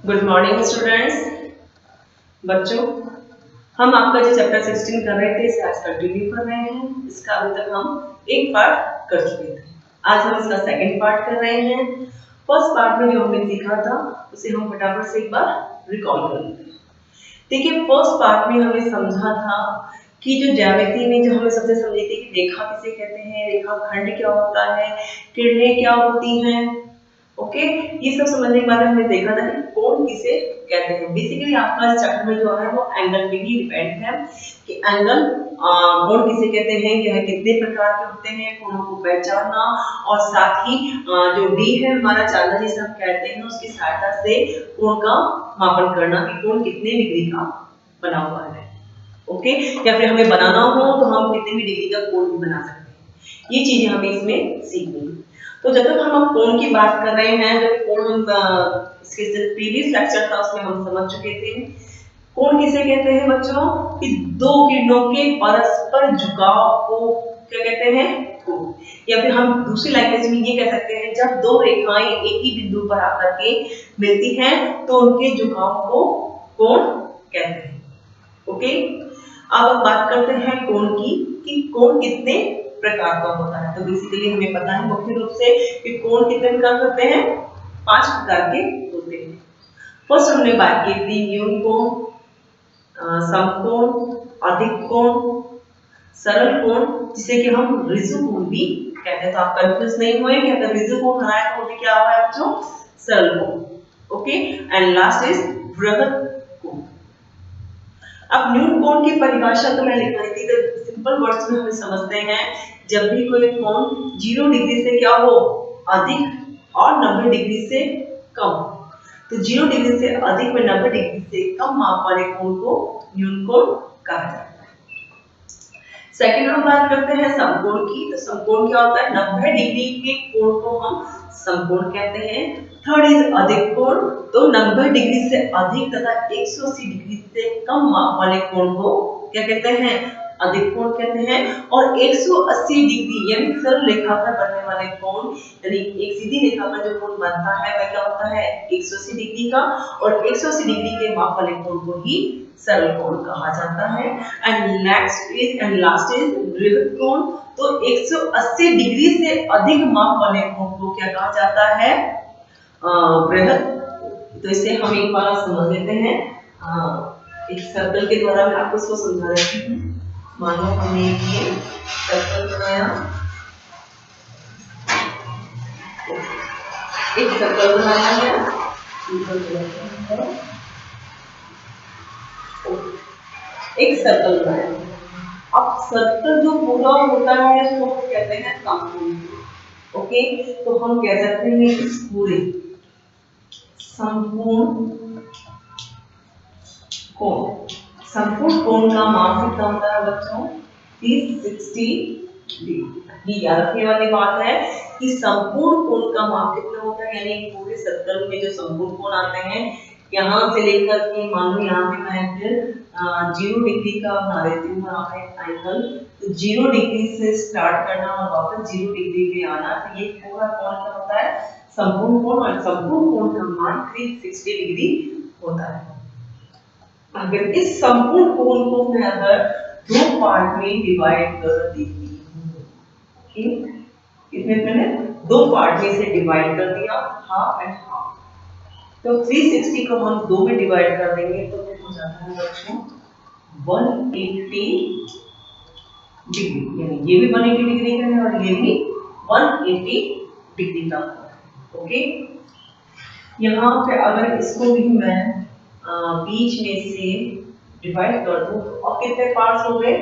Good morning students. बच्चों, हम आपका जो चैप्टर 16 कर रहे थे इसे आज कंटिन्यू कर रहे हैं। इसका अभी तक हम एक पार्ट कर चुके थे। आज हम इसका सेकंड पार्ट कर रहे हैं। फर्स्ट पार्ट में जो हमने सीखा था उसे हम फटाफट से एक बार रिकॉल कर लेते हैं। देखिए, फर्स्ट पार्ट में हमें समझा था कि जो ज्यामिति में जो हमें सबसे समझी थी कि रेखा किसे कहते हैं, रेखाखंड क्या होता है, किरणें क्या होती हैं। ओके, ये सब समझने के बाद हमने देखा था कि कोण किसे कहते हैं। बेसिकली आपका इस चैप्टर में जो है वो एंगल पे ही डिपेंड है कि एंगल कोण किसे कहते हैं, यह कितने प्रकार के होते हैं, कोणों को पहचानना और साथ ही जो डी है हमारा चांदा जिसे हम कहते हैं उसकी सहायता से कोण का मापन करना कि कोण कितने डिग्री का बना हुआ है। ओके, या फिर हमें बनाना हो तो हम कितने भी डिग्री का कोण भी बना सकते हैं। ये चीजें हमें इसमें सीखनी है। तो जब तक हम कोण की बात कर रहे हैं, जो कोण इसके प्रीवियस लेक्चर था उसमें हम समझ चुके थे। कोण किसे कहते हैं बच्चों कि दो किरणों के परस्पर झुकाव को क्या कहते हैं, कोण। या फिर हम दूसरी लैंग्वेज में ये कह सकते हैं जब दो रेखाएं एक ही बिंदु पर आकर के मिलती हैं तो उनके झुकाव को कोण कहते हैं। ओके, अब हम बात करते हैं कोण की कि कोण कितने प्रकार का होता है। तो बेसिकली हमें पता है मुख्य रूप से कि कोण कितने प्रकार होते हैं, 5 प्रकार के होते हैं। फर्स्ट हमने बात की थी न्यून कोण, समकोण, अधिक कोण, सरल कोण जिसे कि हम ऋजु कोण भी कहते हैं। तो आप कंफ्यूज नहीं हुए कि अगर ऋजु कोण हरा है तो वो क्या हुआ है बच्चों, सरल कोण। ओके, एंड लास्ट इज बृहद कोण। अब न्यून कोण की परिभाषा तो मैं लिख रही थी, तो सिंपल वर्ड्स में हम समझते हैं जब भी कोई कोण 0 डिग्री से क्या हो, अधिक और 90 डिग्री से कम। तो 0 डिग्री से अधिक में 90 डिग्री से कम माप वाले कोण को न्यून कोण कहा जाता है। सेकंड हम बात करते हैं समकोण की। तो समकोण क्या होता है, 90 डिग्री के कोण को हम समकोण कहते हैं। थर्ड इज अधिक कोण। तो 90 डिग्री से अधिक तथा 180 डिग्री से कम माप वाले कोण को क्या कहते हैं, अधिक कोण कहते हैं। और 180 डिग्री यानी सरल रेखा पर बनने वाले कोण, यानी एक सीधी रेखा पर जो कोण बनता है वह क्या होता है, 180 डिग्री का। और 180 डिग्री के माप वाले कोण को ही सरल कोण कहा जाता है। And next is and last is बृहद कोण। तो 180 डिग्री से अधिक माप वाले कोण को क्या कहा जाता है, बृहद। तो इसे हम एक बार समझ लेते हैं। एक सर्कल के द्वारा मैं आपको इसको समझा देती हूँ। मानो हमने ये सर्कल बनाया, एक सर्कल बनाया है, एक सर्कल बनाया। अब सर्कल जो पूरा होता है उसको हम कहते हैं समकोण। ओके, तो हम कह सकते हैं इस पूरे संपूर्ण कोण, संपूर्ण कोण का माप कितना होता है बच्चों, 360 डिग्री। ये याद रखने वाली बात है कि संपूर्ण कोण का माप कितना होता है, यानी पूरे सर्कल में जो संपूर्ण कोण आते हैं यहाँ से लेकर के मान लो यहाँ पे मैं फिर 0 डिग्री का बना देती हूँ यहाँ पे एंगल। तो 0 डिग्री से स्टार्ट करना और वापस 0 डिग्री पे आना, तो ये पूरा कोण क्या होता है, संपूर्ण कोण। और संपूर्ण कोण का मान 360 डिग्री होता है। अगर इस संपूर्ण कोण को मैं अगर दो पार्ट में डिवाइड कर देती हूँ, कितने मैंने दो पार्ट में से डिवाइड कर दिया, हाफ एंड हाफ। तो 360 को हम दो में डिवाइड कर देंगे तो फिर हो जाता है बच्चों 180 डिग्री। यानी ये भी 180 डिग्री का है और ये भी 180 डिग्री का है। ओके, यहाँ पे अगर इसको भी मैं बीच में से डिवाइड कर दूं तो अब कितने पार्ट्स हो गए,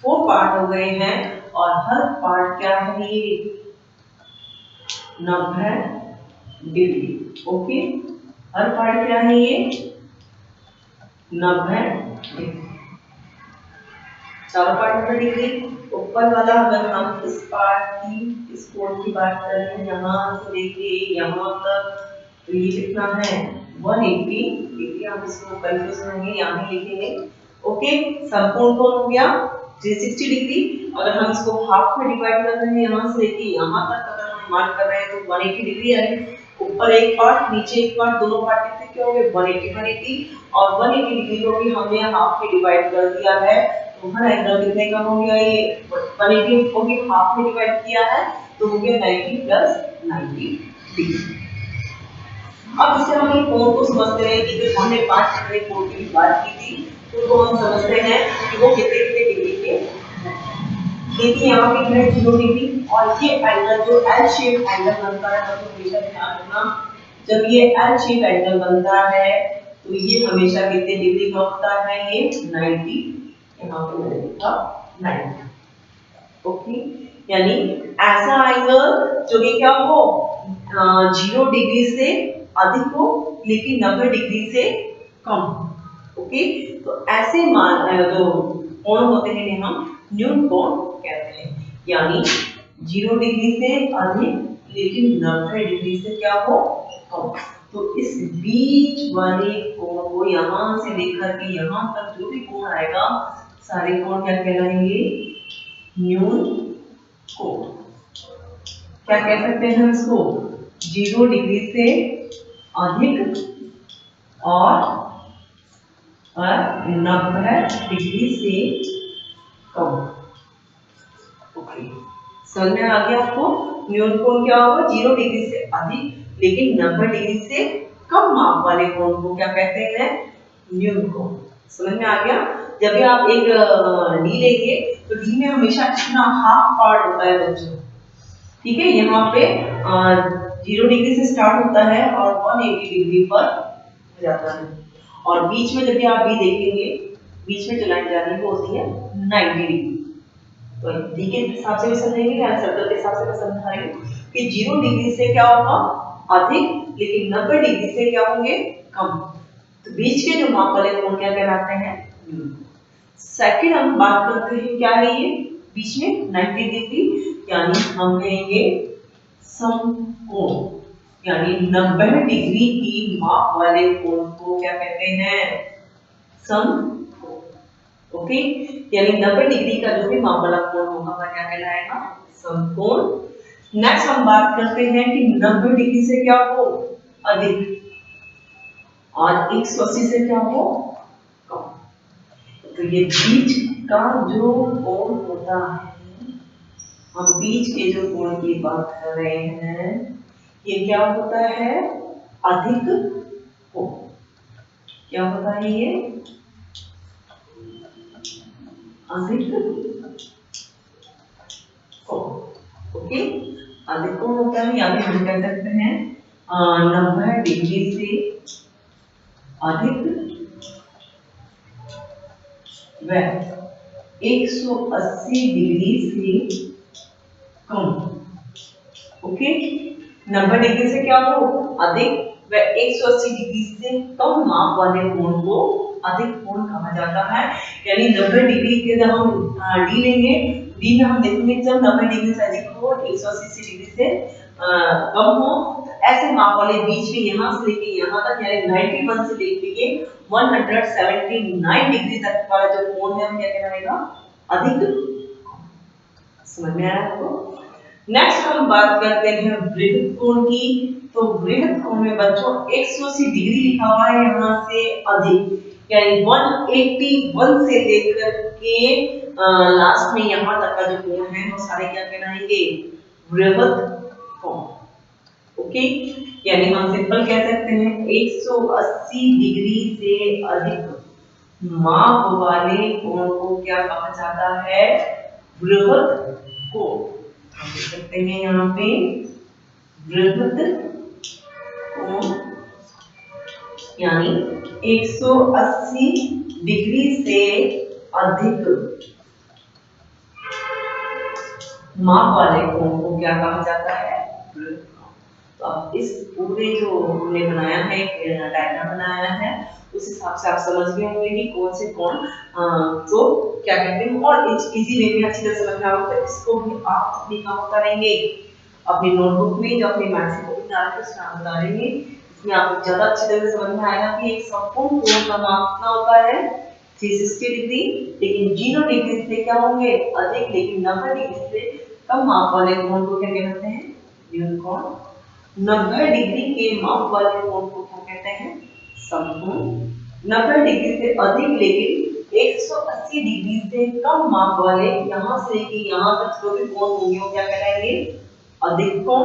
4 पार्ट हो गए हैं। और हर पार्ट क्या है, ये 90 डिग्री। ओके, हर पार्ट क्या है, ये 90 डिग्री। चारों पार्ट 90 डिग्री। ऊपर वाला अगर हम इस पार्ट की, इस कोण की बात करें यहाँ से लेके यहाँ तक, तो ये कितना है 180 डिग्री। हम इसको कंफ्यूज होंगे, यहाँ भी लिखेंगे। ओके, संपूर्ण कोण हो गया 360 डिग्री। अगर हम इसको हाफ में डिवाइड कर रहे हैं यहाँ से लेके यहाँ तक, अगर हम मार्क कर रहे हैं तो 180 डिग्री है। ऊपर एक पार्ट नीचे एक पार्ट, दोनों पार्ट कितने के होंगे 180 और 180 डिग्री को भी हमने हाफ में डिवाइड कर दिया है, तो हर एंगल कितने का हो गया, ये 180 को भी हाफ में डिवाइड किया है तो हो गया 90 प्लस 90 डिग्री। अब इससे हम ये कोण को समझते हैं कि जो हमने 5 डिग्री कोण की बात की थी तो हम समझते हैं कि वो कितने कितने डिग्री के हैं। देखिए यहाँ पे है 0 डिग्री और ये एंगल जो एल शेप एंगल बनता है, तो हमेशा ध्यान रखना जब ये एल शेप एंगल बनता है तो ये हमेशा कितने डिग्री का होता है, ये 90, यहाँ पे मैंने लिखा 90। ओके, यानी ऐसा एंगल जो कि क्या हो 0 डिग्री से अधिक हो लेकिन 90 डिग्री से कम। ओके, तो ऐसे मान जो कोण होते हैं हम न्यून कोण कहते हैं, यानी 0 डिग्री से अधिक लेकिन 90 डिग्री से क्या हो कम। तो इस बीच वाले कोण को यहाँ से लेकर के यहाँ तक जो भी कोण आएगा सारे कोण क्या कहलाएंगे, न्यून कोण। क्या कह सकते हैं इसको, 0 डिग्री से अधिक और 90 डिग्री से कम। ओके, समझ में आ गया आपको, न्यून कोण क्या होगा, 0 डिग्री से अधिक लेकिन 90 डिग्री से कम माप वाले कोण को क्या कहते हैं, न्यून कोण। समझ में आ गया। जब भी आप एक डी लेंगे तो डी में हमेशा इतना हाफ पार्ट होता है बच्चों, ठीक है, यहाँ पे 0 डिग्री से स्टार्ट होता है और 180 डिग्री पर हो जाता है और बीच में जब भी आप बी देखेंगे बीच में जो लाइन जा रही है वो होती है 90 डिग्री। तो डी के हिसाब से भी समझेंगे या सर्कल के हिसाब से भी समझाएंगे कि 0 डिग्री से क्या होगा अधिक लेकिन 90 डिग्री से क्या होंगे कम। तो बीच के जो माप वाले कोण क्या कहलाते हैं, सेकंड हम बात करते हैं क्या है ये बीच में 90 डिग्री, यानी हम कहेंगे समकोण, यानी 90 डिग्री की माप वाले कोण को क्या कहते हैं, समकोण। ओके, यानी 90 डिग्री का जो भी माप वाला कोण होगा वह क्या कहलाएगा, समकोण। नेक्स्ट हम बात करते हैं कि 90 डिग्री से क्या हो अधिक और 180 से क्या हो कम। तो ये बीच का जो कोण होता है, हम बीच के जो कोण की बात कर रहे हैं ये क्या होता है, अधिक कोण। क्या होता है ये, अधिक कोण। ओके, अधिक कोण होता है, यानी हम कह सकते हैं 90 डिग्री से अधिक व 180 डिग्री से कम। ओके, 90 डिग्री से क्या हो अधिक व 180 डिग्री से कम माप वाले कोण को अधिक कोण कहा जाता है। यानी 90 डिग्री के जब हम डी लेंगे, डी में हम देखेंगे जब 90 डिग्री से अधिक हो 180 डिग्री से कम हो, तो ऐसे माप वाले बीच में यहाँ से लेके यहाँ तक यानी 91 से लेके 179 डिग्री तक वाला जो कोण है हम क्या कहलाएगा, अधिक। समझ में आया आपको। नेक्स्ट हम बात करते हैं वृहद कोण की। तो वृहद कोण में बच्चों 180 डिग्री लिखा हुआ है यहाँ से अधिक, यानी 181 से लेकर के लास्ट में यहाँ तक का जो कोण है वो सारे क्या कहलाएंगे, वृहद कोण। ओके, यानी हम सिंपल कह सकते हैं 180 डिग्री से अधिक माप वाले कोण को क्या कहा जाता है, वृहद कोण। हम देख सकते हैं यहाँ पे वृहद कोण यानी 180 डिग्री से अधिक माप वाले कोण को क्या कहा जाता है, वृहद कोण। तो अब इस पूरे जो हमने बनाया है डायग्राम बनाया है उस हिसाब से आप समझ गए होंगे कि कौन से कोण तो क्या कहते हैं, और इजी वे में अच्छी तरह समझ में आएगा। तो इसको भी आप अपनी काम करेंगे अपनी नोटबुक में जो अपने मैथ्स को डाल के उसमें बता देंगे, इसमें आपको ज्यादा अच्छी तरह से समझ में आएगा कि एक संपूर्ण कोण का माप कितना होता है 360 डिग्री, लेकिन 0 डिग्री से क्या होंगे अधिक लेकिन 90 डिग्री से कम माप वाले कोण को क्या कहते हैं, न्यून कोण 90 डिग्री के माप वाले कोण को क्या कहते हैं? समकोण। 90 डिग्री से अधिक लेकिन 180 डिग्री से कम माप वाले यहां से लेके यहां तक जो भी कोण होंगे वो क्या कहलाएंगे? अधिक कोण।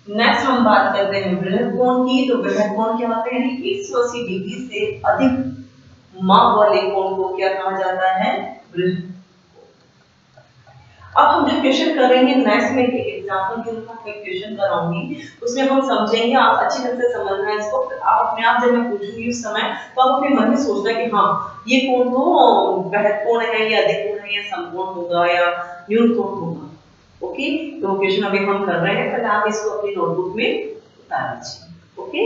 नेक्स्ट हम बात करते हैं वृहद कोण की। तो वृहद कोण क्या होते हैं? 180 डिग्री से अधिक माप वाले कोण को क्या कहा जाता है? वृहद। अब हम जो क्वेश्चन करेंगे नेक्स्ट में एक एग्जांपल के रूप में क्वेश्चन कराऊंगी, उसमें हम समझेंगे। आप अच्छी तरह से समझना है इसको। आप अपने आप जब मैं पूछूंगी उस समय तो आप अपने मन में सोचना कि हाँ ये कोण तो वृहद कोण है या अधिक कोण है या समकोण होगा या न्यून कोण होगा। ओके, तो क्वेश्चन अभी हम कर रहे हैं, पहले आप इसको अपनी नोटबुक में उतार लीजिए। ओके,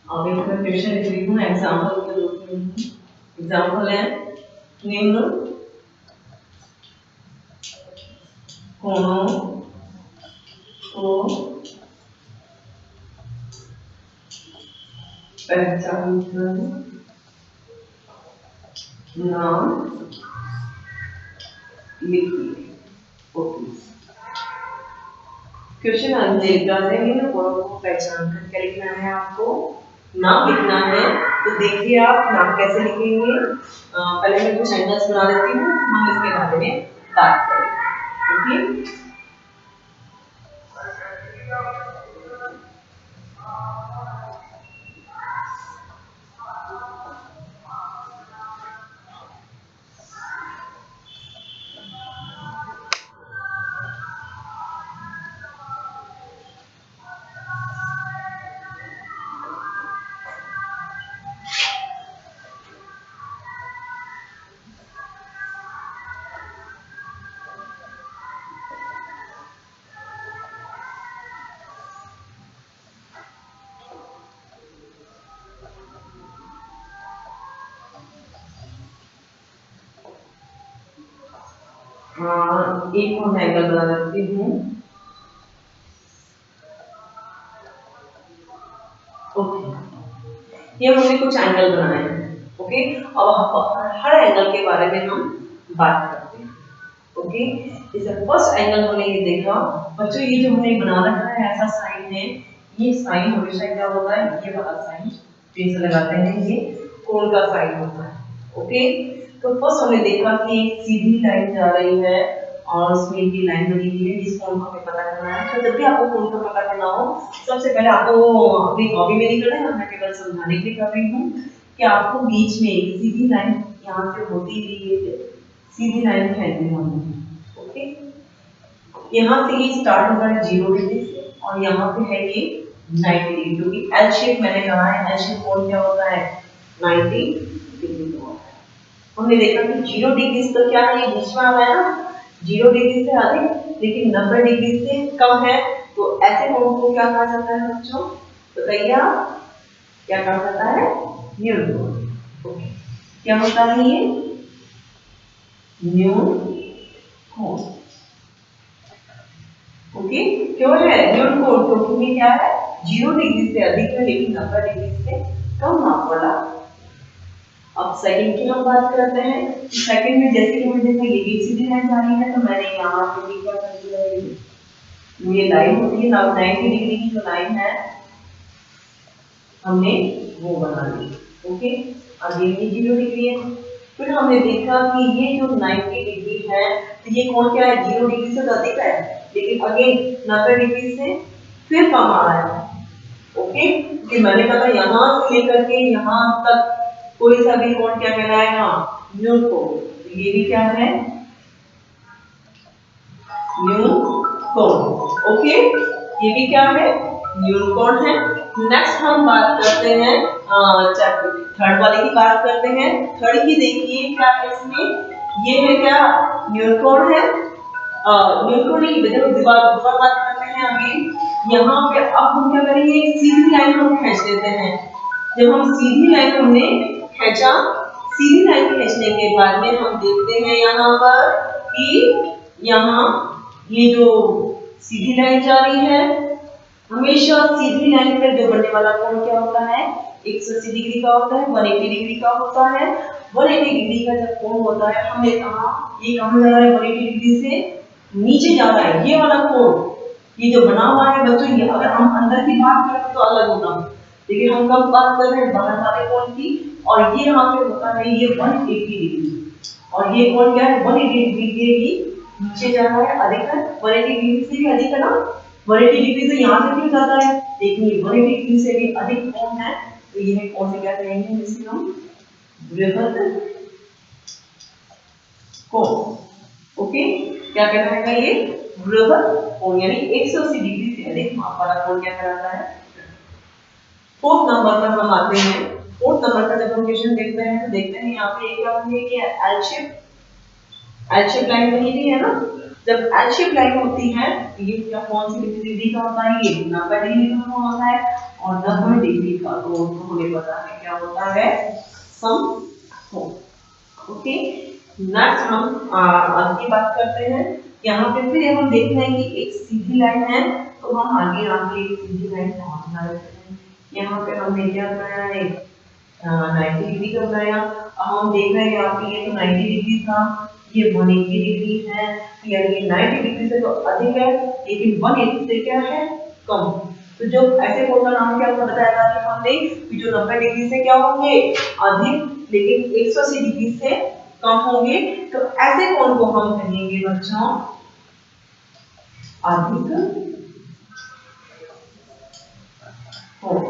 अब एक क्वेश्चन लिख रही हूँ एग्जांपल के रूप में। एग्जांपल है निम्न कोणों को पहचान कर नाम लिखिए। ओके, क्वेश्चन निम्न कोणों को पहचान कर क्या लिखना है? आपको नाम लिखना है। तो देखिए आप नाम कैसे लिखेंगे? पहले मैं कुछ एंगल्स बना देती हूँ, हम इसके बारे में बात करेंगे। ओके, एक और एंगल बना देती हूँ। ओके, ये हमने कुछ एंगल बनाए हैं। ओके, अब हर एंगल के बारे में हम बात करते हैं। ओके, जैसे फर्स्ट एंगल हमने ये देखा बच्चों, ये जो हमने बना रखा है ऐसा साइन है, ये साइन हमेशा क्या होता है? ये वाला साइन जैसे लगाते हैं ये कोण का साइन होता है। ओके, तो फर्स्ट हमने देखा कि एक सीधी लाइन जा रही है और उसमें ये लाइन बनी हुई है जिस कोण को हमें पता करना है। तो जब भी आपको कोण का पता करना हो, सबसे पहले आपको अपनी कॉपी में नहीं करना है, मैं केवल समझाने के लिए कर रही हूँ कि आपको बीच में एक सीधी लाइन यहाँ से होती हुई सीधी लाइन खींचनी होगी। ओके, यहाँ से ये स्टार्ट होगा 0 डिग्री से और यहाँ पे है ये 90 डिग्री, क्योंकि एल शेप मैंने कहा है। एल शेप कोण क्या होता है? 90 डिग्री का होता है। हमने देखा कि 0 डिग्री से तो क्या है, ये बीच में आ रहा है ना, 0 डिग्री से अधिक लेकिन 90 डिग्री से कम है, तो ऐसे कोण को क्या कहा जाता है बच्चों? बताइए आप, क्या कहा जाता है? न्यून कोण। ओके, क्या होता है ये? न्यून कोण। ओके, क्यों है न्यून कोण? क्योंकि ये क्या है? 0 डिग्री से अधिक है लेकिन 90 डिग्री से कम माप वाला। अब सेकंड की हम बात करते हैं। सेकंड में जैसे कि हमने देखा ये सीधी लाइन जा रही है, तो मैंने यहाँ पे भी क्या कर दिया, ये लाइन होती है ना 90 डिग्री की जो लाइन है हमने वो बना ली। ओके, अब ये 0 डिग्री है। फिर हमने देखा कि ये जो 90 डिग्री है, तो ये कोण क्या है? 0 डिग्री से तो अधिक है लेकिन अगेन 90 डिग्री से फिर कम आ रहा है। ओके, कि मैंने कहा यहाँ से लेकर के यहाँ तक कोई सा भी कोण क्या कहलाएगा? न्यून कोण। तो ये भी क्या है? न्यून कोण। ओके, ये भी क्या है? न्यून कोण है। नेक्स्ट हम बात करते हैं थर्ड वाले की बात करते हैं। थर्ड की देखिए क्या है इसमें? ये है क्या? न्यून कोण है। न्यून कोण की दोबारा बात करते हैं अभी। यहाँ पे अब हम क्या करेंगे? एक सीधी लाइन हम खींच देते हैं। जब हम सीधी लाइन हमने खींचा, सीधी लाइन खींचने के बाद में हम देखते हैं यहाँ पर कि यहाँ ये जो सीधी लाइन जा रही है, हमेशा सीधी लाइन पर जो बनने वाला कोण क्या होता है, 180 डिग्री का होता है, 180 डिग्री का होता है। 180 डिग्री का जब कोण होता है, हमने कहा ये कहाँ जा रहा है, 180 डिग्री से नीचे जा रहा है। ये वाला कोण, ये जो बना हुआ है बच्चों, ये अगर हम अंदर की बात करें तो अलग होगा, लेकिन हम कब बात कर रहे हैं बाहर वाले कोण की, और ये यहाँ पे होता है ये 180 डिग्री, और ये कोण क्या है, 180 डिग्री के ही नीचे जा रहा है, अधिकतर 180 डिग्री से भी अधिक है ना, 180 डिग्री से यहाँ से क्यों ज्यादा है, लेकिन ये 180 डिग्री से भी अधिक कोण है, तो यह कोण से क्या कहेंगे, जिसे हम बृहद कोण। ओके, क्या कहलाएगा ये, बृहद कोण, यानी 180 डिग्री से अधिक माप वाला कोण क्या कहलाता है। फोर्थ नंबर पर हम आते हैं। फोर्थ नंबर का जब हम क्वेश्चन देखते हैं तो देखते हैं यहाँ पे क्या बनी है कि एल शेप लाइन बनी हुई है ना। जब एल शेप लाइन होती है तो ये क्या कौन सी डिग्री का होता है, ये 90 डिग्री का कोण होता है, और 90 डिग्री का कोण तो हमें पता है क्या होता है, समकोण। ओके, नेक्स्ट हम आगे बात करते हैं। यहाँ पे फिर हम देखते हैं कि एक सीधी लाइन है, तो हम आगे एक सीधी लाइन बना लेते हैं। यहाँ पे हमने क्या बनाया है, 90 डिग्री का बनाया। अब हम देख रहे हैं यहाँ पे ये तो 90 डिग्री था, ये 180 डिग्री है, यानी ये 90 डिग्री से तो अधिक है, लेकिन 180 से क्या है, कम। तो जो ऐसे कोण का नाम क्या होता बताया था कि हमने कि जो 90 डिग्री से क्या होंगे, अधिक, लेकिन 180 डिग्री से कम होंगे, तो ऐसे कोण को हम कहेंगे बच्चों अधिक कोण।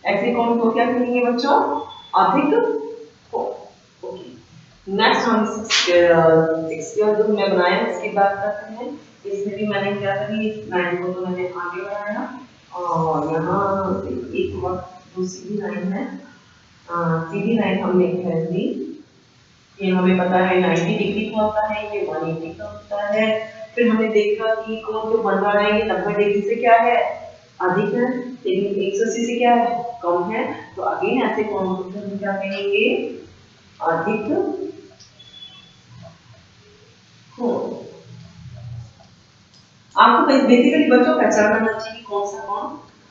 ऐसे कोण को क्या कहेंगे बच्चों, अधिक कोण। ओके, नेक्स्ट हम जो हमने बनाया इसकी बात करते हैं। इसमें भी मैंने क्या करी, इस लाइन को तो मैंने आगे बढ़ाया, और यहाँ से एक और दूसरी लाइन है, सीधी लाइन हमने खींच दी। ये हमें पता है 90 डिग्री का होता है, ये 180 का होता है। फिर हमने देखा कि कोण जो बन रहा है ये 90 डिग्री से क्या है, अधिक है, लेकिन 180 से क्या है, कम है। तो अगेन ऐसे कोण को हम क्या कहेंगे, अधिक कोण। आपको बेसिकली बच्चों पहचानना चाहिए कौन सा कोण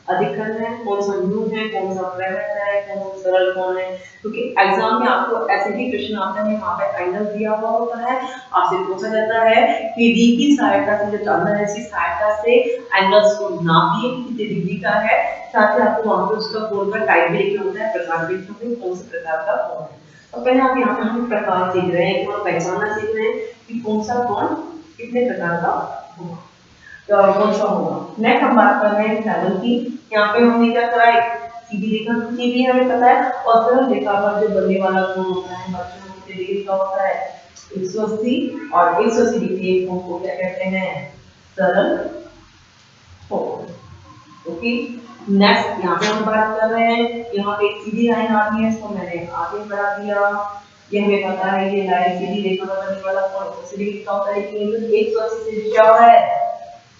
अधिकतम है, कौन सा न्यून है, कौन सा प्रवृत्त है, कौन सा सरल कोण है, क्योंकि एग्जाम में आपको ऐसे भी क्वेश्चन आते हैं, वहां पे एंगल दिया हुआ होता है, आपसे पूछा जाता है कि डी की सहायता से, जो चांदा है इसकी सहायता से एंगल्स को नापिए कितने डिग्री का है, साथ ही आपको वहां पे उसका कोण का टाइप भी लिखना होता है, प्रकार भी लिखना होता है, कौन से प्रकार का कोण है। तो पहले आप यहाँ पे हम प्रकार सीख रहे हैं, कोण पहचानना सीख रहे हैं कि कौन सा कोण कितने प्रकार का होगा, तो कौन सा होगा। नेक्स्ट हम बात कर रहे हैं ट्रैवल की। यहाँ पे हमने क्या करा है, सीधी रेखा खींची भी हमें पता है, और सरल रेखा पर जो बनने वाला कोण होता है बच्चों कितने डिग्री का होता है, 180, और 180 डिग्री कोण को क्या कहते हैं, सरल कोण। ओके, नेक्स्ट यहाँ पे हम बात कर रहे हैं, यहाँ पे एक सीधी लाइन आ रही है, इसको मैंने आगे बढ़ा दिया। ये हमें पता है ये लाइन सीधी रेखा पर बनने वाला कोण 180 डिग्री का होता है, लेकिन 180 से क्या हो रहा है,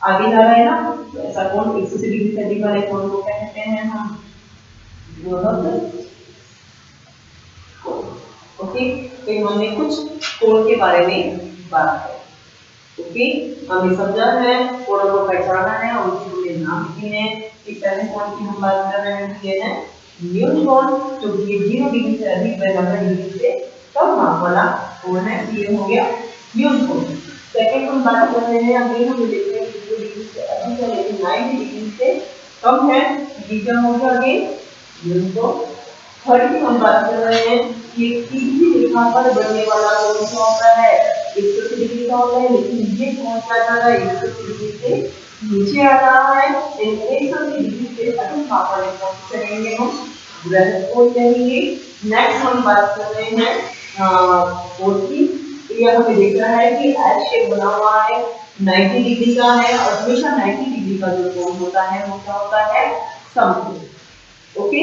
आगे जा रहा है ना, तो ऐसा कोण 180 डिग्री से अधिक वाले कोण को क्या कहते हैं हम, बृहद कोण। ओके, तो हमने कुछ कोण के बारे में बात की। ओके, हमने समझा है, कोणों को पहचाना है, और उनके हमने नाम दिए हैं। एक पहले कोण की हम बात कर रहे हैं, ये है न्यून कोण, जो कि 0 डिग्री से अधिक व 90 डिग्री से कम माप वाला कोण है, ये हो गया न्यून कोण। सेकंड हम बात कर रहे हैं, अभी हम देखते हैं 0 डिग्री से अधिक है लेकिन 90 डिग्री से कम है, ये क्या होगा आगे, न्यून कोण। थर्ड की हम बात कर रहे हैं कि सीधी रेखा पर बनने वाला कोण क्या होता है, 180 डिग्री का होता है, लेकिन ये कोण क्या जा रहा है, 180 डिग्री से नीचे आ रहा है, लेकिन 180 डिग्री से अधिक माप वाले कोण करेंगे हम बृहद कोण कहेंगे। नेक्स्ट हम बात कर रहे हैं कोण की। ये हमें दिख रहा है कि एल शेप बना हुआ है, 90 डिग्री का है, और हमेशा 90 डिग्री का जो कोण होता है वो क्या होता है, समकोण। ओके,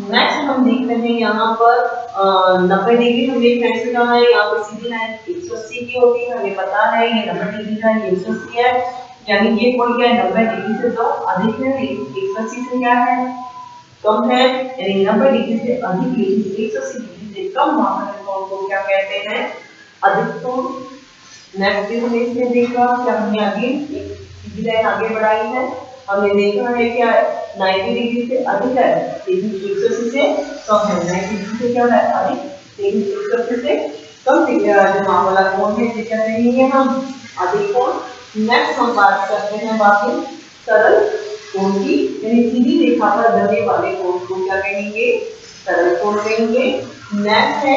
नेक्स्ट हम देखते हैं यहाँ पर 90 डिग्री हमने कैसे कहा है, यहाँ पर सीधी लाइन 180 की होती है, हमें पता है ये 90 डिग्री का है, ये 180 है, यानी ये कोण क्या है, 90 डिग्री से तो अधिक है, 180 से क्या है कम है, यानी 90 डिग्री से अधिक लेकिन 180 डिग्री से कम मापन कोण को क्या कहते हैं? अधिक कोण। नेक्स्ट हमने इसमें देखा कि हमने आगे एक सीधी लाइन आगे बढ़ाई है, हमने देखा है क्या 90 डिग्री से अधिक है लेकिन 180 से कम है। 90 डिग्री से क्या है अधिक लेकिन 180 से कम जो माप वाला कोण है इसे क्या कहेंगे हम? अधिक कोण। नेक्स्ट हम बात करते हैं बाकी सरल कोण की, यानी सीधी रेखा पर बने वाले कोण को क्या कहेंगे? सरल कोण कहेंगे। नेक्स्ट है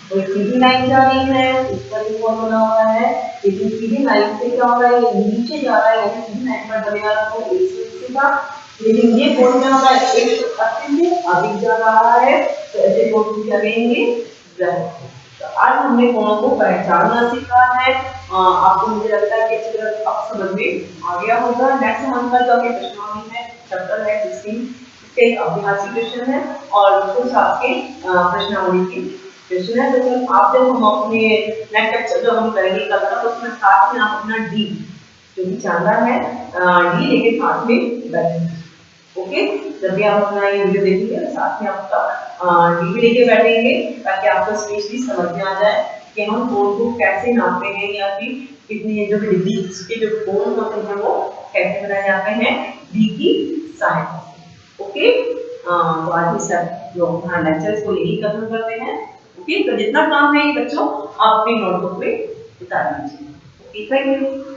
तो सीधी लाइन जा रही है, इस पर भी कोण बना हुआ है, लेकिन सीधी लाइन से क्या हो रहा है? ये नीचे जा रहा है, यानी सीधी लाइन पर बनेगा कोण 180 का, लेकिन ये कोण क्या हो रहा है? 180 से अधिक जा रहा है, तो ऐसे कोण को क्या कहेंगे? ग्रहण। तो आज हमने कोणों को पहचानना सीखा है। आपको मुझे लगता है कि अच्छी तरह अब समझ में आ गया होगा। नेक्स्ट हमारे पास आपके प्रश्नावली है, चैप्टर है 16, इसके एक अभ्यासी क्वेश्चन है और कुछ आपके प्रश्नावली की क्वेश्चन है। तो आप जब हम अपने नेक्स्ट लेक्चर जो हम करेंगे कल का, तो उसमें साथ में आप अपना डी जो भी जानना है डी लेके साथ में बैठेंगे। ओके, जब भी आप अपना ये वीडियो देखेंगे साथ में आपका डी भी लेके बैठेंगे ताकि आपको स्पेशली समझ में आ जाए कि हम कोण को कैसे नापते हैं या फिर कितनी जो भी डिग्री के जो कोण होते हैं वो कैसे बनाए जाते हैं डी की सहायता से। ओके, तो आज इस लोग लेक्चर को यही खत्म करते हैं। ओके, तो जितना काम है ये बच्चों आप अपनी नोटबुक में उतार लीजिए। Okay, thank you.